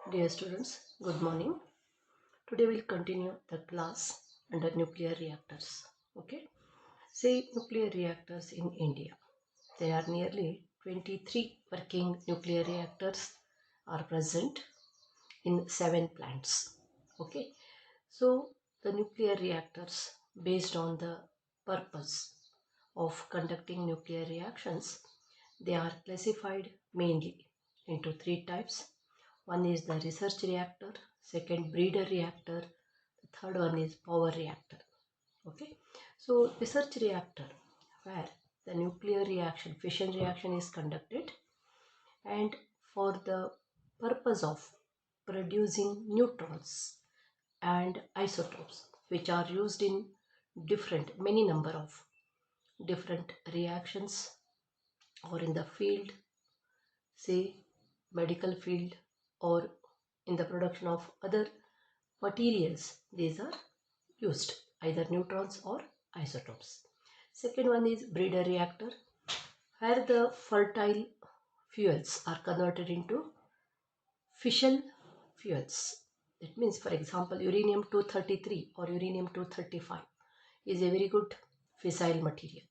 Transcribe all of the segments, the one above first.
Dear students, good morning. Today we'll continue the class under nuclear reactors. Okay. Say nuclear reactors in India. There are nearly 23 working nuclear reactors are present in 7 plants. Okay. So the nuclear reactors, based on the purpose of conducting nuclear reactions, they are classified mainly into 3 types. One is the research reactor, second breeder reactor, the third one is power reactor. Okay, so research reactor, where the nuclear reaction, fission reaction is conducted, and for the purpose of producing neutrons and isotopes, which are used in many number of different reactions, or in the field, say medical field, or in the production of other materials. These are used, either neutrons or isotopes. Second one is breeder reactor, where the fertile fuels are converted into fission fuels. That means, for example, uranium-233 or uranium-235 is a very good fissile material,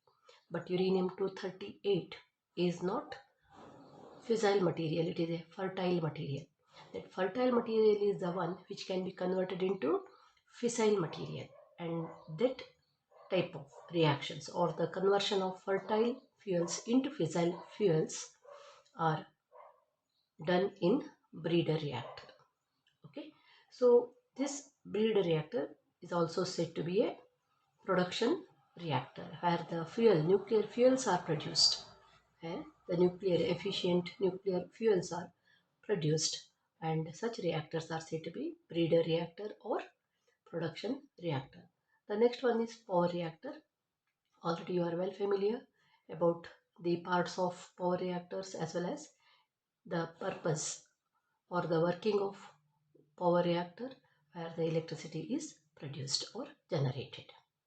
but uranium-238 is not fissile material, it is a fertile material. That fertile material is the one which can be converted into fissile material, and that type of reactions, or the conversion of fertile fuels into fissile fuels, are done in breeder reactor. Okay, so this breeder reactor is also said to be a production reactor, where the nuclear fuels are produced, and the efficient nuclear fuels are produced, and such reactors are said to be breeder reactor or production reactor. The next one is power reactor. Already you are well familiar about the parts of power reactors, as well as the purpose or the working of power reactor, where the electricity is produced or generated.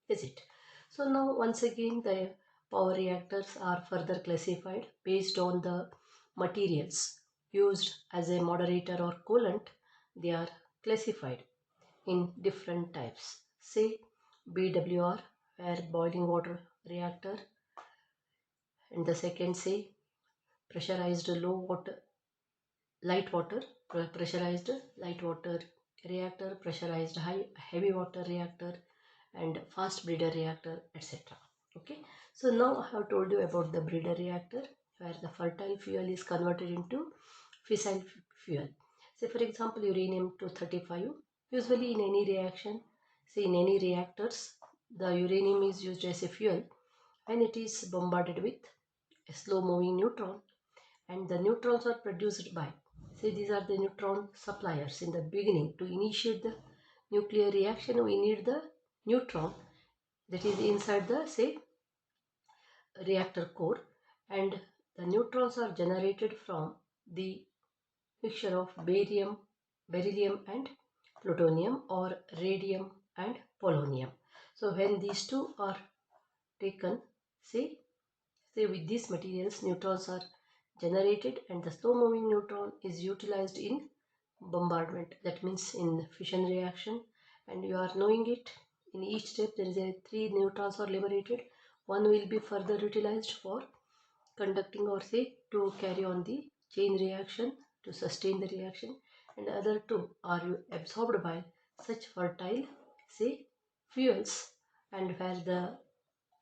Is it? So now once again, the power reactors are further classified based on the materials used as a moderator or coolant. They are classified in different types. Say BWR, where boiling water reactor, and the second, say pressurized light water, pressurized light water reactor, pressurized heavy water reactor, and fast breeder reactor, etc. Okay, so now I have told you about the breeder reactor, where the fertile fuel is converted into fissile fuel. Say for example, uranium-235. Usually in any reaction, say in any reactors, the uranium is used as a fuel when it is bombarded with a slow moving neutron, and the neutrons are produced by, say these are the neutron suppliers. In the beginning, to initiate the nuclear reaction, we need the neutron that is inside the, say, reactor core, and the neutrons are generated from the mixture of beryllium and plutonium, or radium and polonium. So when these two are taken, say with these materials, neutrons are generated, and the slow moving neutron is utilized in bombardment, that means in fission reaction. And you are knowing it, in each step there is a 3 neutrons are liberated. One will be further utilized for conducting, or say to carry on the chain reaction, to sustain the reaction, and the other two are absorbed by such fertile, say, fuels. And where the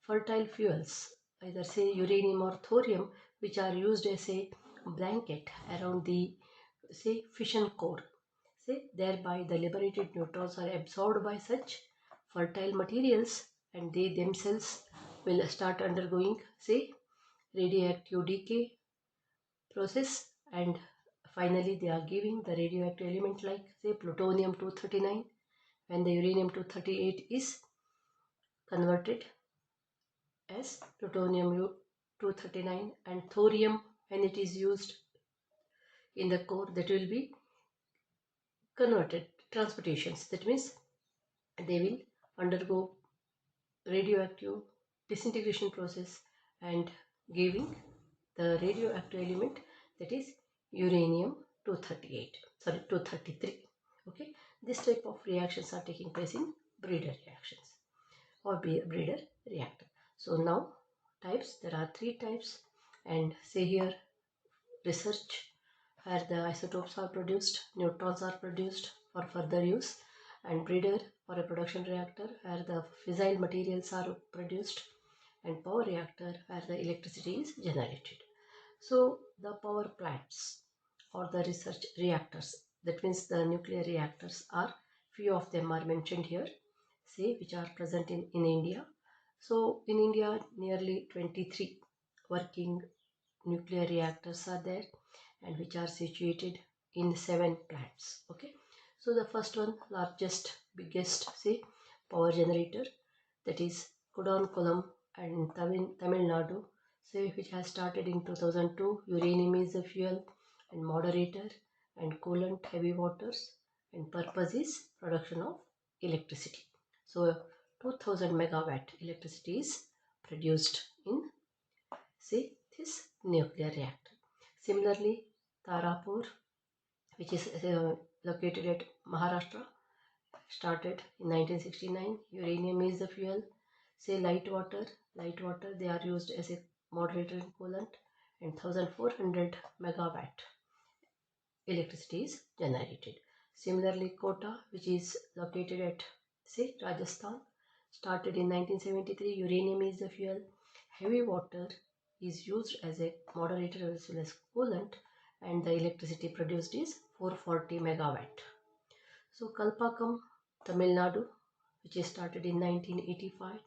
fertile fuels, either say uranium or thorium, which are used as a blanket around the, say, fission core, say thereby the liberated neutrons are absorbed by such fertile materials, and they themselves will start undergoing, say, radioactive decay process, and finally they are giving the radioactive element like, say, plutonium-239, when the uranium-238 is converted as plutonium-239, and thorium, when it is used in the core, that will be converted transportations. That means they will undergo radioactive disintegration process, and giving the radioactive element, that is uranium 238, sorry, 233. Okay, this type of reactions are taking place in breeder reactions or breeder reactor. So now types, there are 3 types, and say here research where the isotopes are produced, neutrons are produced for further use, and breeder for a production reactor where the fissile materials are produced, and power reactor where the electricity is generated. So the power plants or the research reactors, that means the nuclear reactors, are few of them are mentioned here, say which are present in India. So in India nearly 23 working nuclear reactors are there, and which are situated in 7 plants. Okay, so the first one, largest, biggest, say power generator, that is Kudankulam and Tamil Nadu, say which has started in 2002. Uranium is the fuel and moderator and coolant, heavy waters, and purpose is production of electricity. So 2000 megawatt electricity is produced in, say, this nuclear reactor. Similarly, Tarapur, which is located at Maharashtra, started in 1969. Uranium is the fuel. Say light water, they are used as a moderator and coolant, and 1400 megawatt electricity is generated. Similarly, Kota, which is located at, say, Rajasthan, started in 1973. Uranium is the fuel. Heavy water is used as a moderator as well as coolant, and the electricity produced is 440 megawatt. So Kalpakam, Tamil Nadu, which is started in 1985.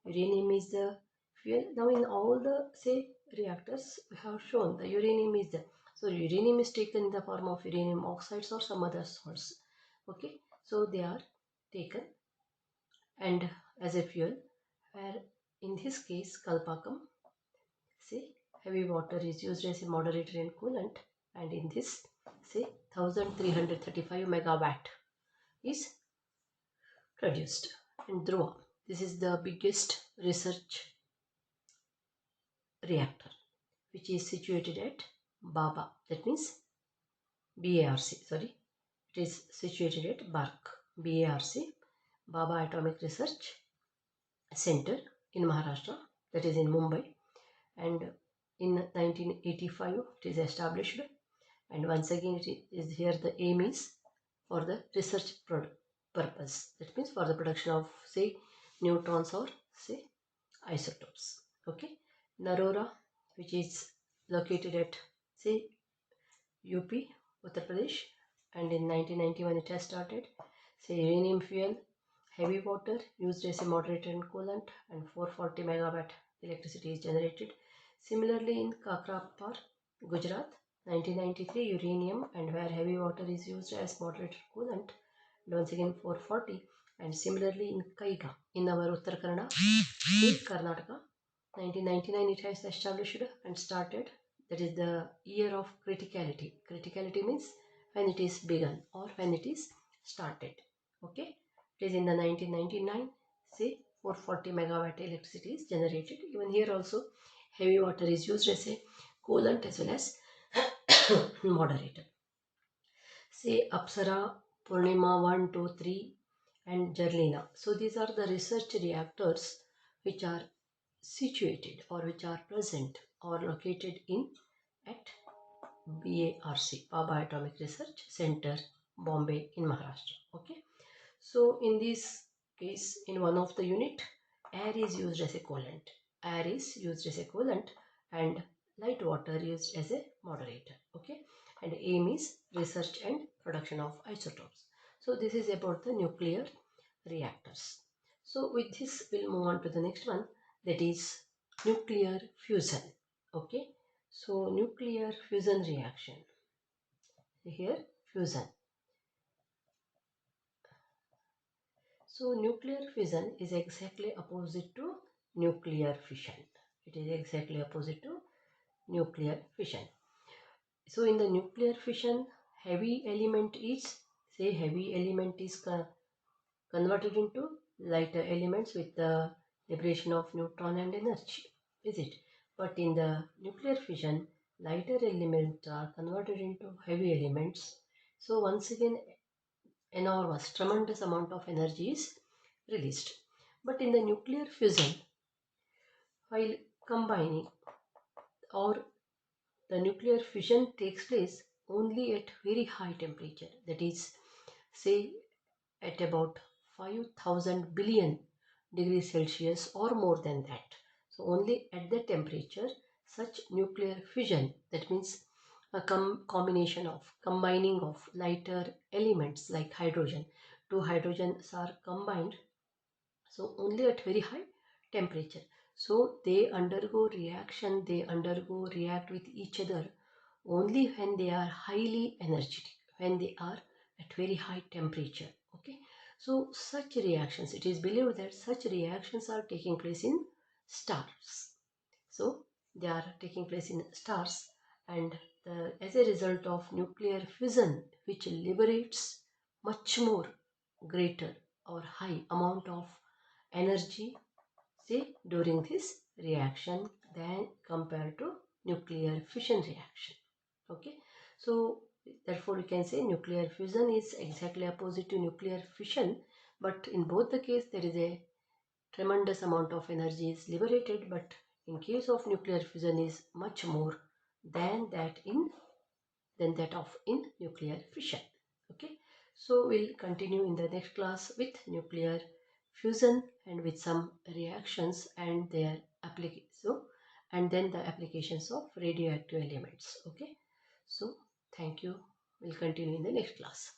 Uranium is the fuel. Now in all the, say, reactors, we have shown the uranium is the, so uranium is taken in the form of uranium oxides or some other salts. Okay, so they are taken and as a fuel, where in this case Kalpakam, say heavy water is used as a moderator and coolant, and in this, say 1335 megawatt is produced. And Dhruva, this is the biggest research reactor which is situated at Baba, that means BARC, sorry, it is situated at BARC, Baba Atomic Research Center in Maharashtra, that is in Mumbai, and in 1985 it is established, and once again it is here the aim is for the research purpose, that means for the production of, say, neutrons or, say, isotopes. Okay, Narora, which is located at, say, UP, Uttar Pradesh, and in 1991 it has started. Say uranium fuel, heavy water used as a moderator and coolant, and 440 megawatt electricity is generated. Similarly in Kakrapar, Gujarat, 1993 uranium, and where heavy water is used as moderator coolant, and once again 440. And similarly in Kaiga, in our Uttar Kannada, in Karnataka, 1999 it has established and started. That is the year of criticality. Criticality means when it is begun or when it is started. Okay, it is in the 1999. Say 440 megawatt electricity is generated. Even here also heavy water is used as a coolant as well as moderator. Say Apsara, Purnima 1, 2, 3, and Jarlina. So these are the research reactors which are situated or which are present or located in at BARC, Baba Atomic Research Center, Bombay in Maharashtra. Okay, so in this case, in one of the unit, air is used as a coolant. Air is used as a coolant, and light water used as a moderator. Okay, and aim is research and production of isotopes. So this is about the nuclear reactors. So with this, we'll move on to the next one, that is nuclear fusion. Okay, so nuclear fusion reaction. Here, fusion. So nuclear fission is exactly opposite to nuclear fission. It is exactly opposite to nuclear fission. So in the nuclear fission, heavy element is, say heavy element is converted into lighter elements with the liberation of neutron and energy, is it? But in the nuclear fission, lighter elements are converted into heavy elements. So once again, enormous, tremendous amount of energy is released. But in the nuclear fusion, while combining or the nuclear fission takes place only at very high temperature, that is, say at about 5000 billion degrees Celsius or more than that. So only at that temperature such nuclear fission, that means a combination of combining of lighter elements like hydrogen, two hydrogens are combined, so only at very high temperature. So they undergo reaction, they undergo react with each other only when they are highly energetic, when they are at very high temperature. Okay, so such reactions, it is believed that such reactions are taking place in stars. So they are taking place in stars, and as a result of nuclear fission, which liberates much more greater or high amount of energy, say, during this reaction than compared to nuclear fission reaction. Okay, so therefore we can say nuclear fusion is exactly opposite to nuclear fission, but in both the case there is a tremendous amount of energy is liberated, but in case of nuclear fusion is much more than that of in nuclear fission. Okay, so we'll continue in the next class with nuclear fusion and with some reactions and their application, and then the applications of radioactive elements. Okay, so thank you. We'll continue in the next class.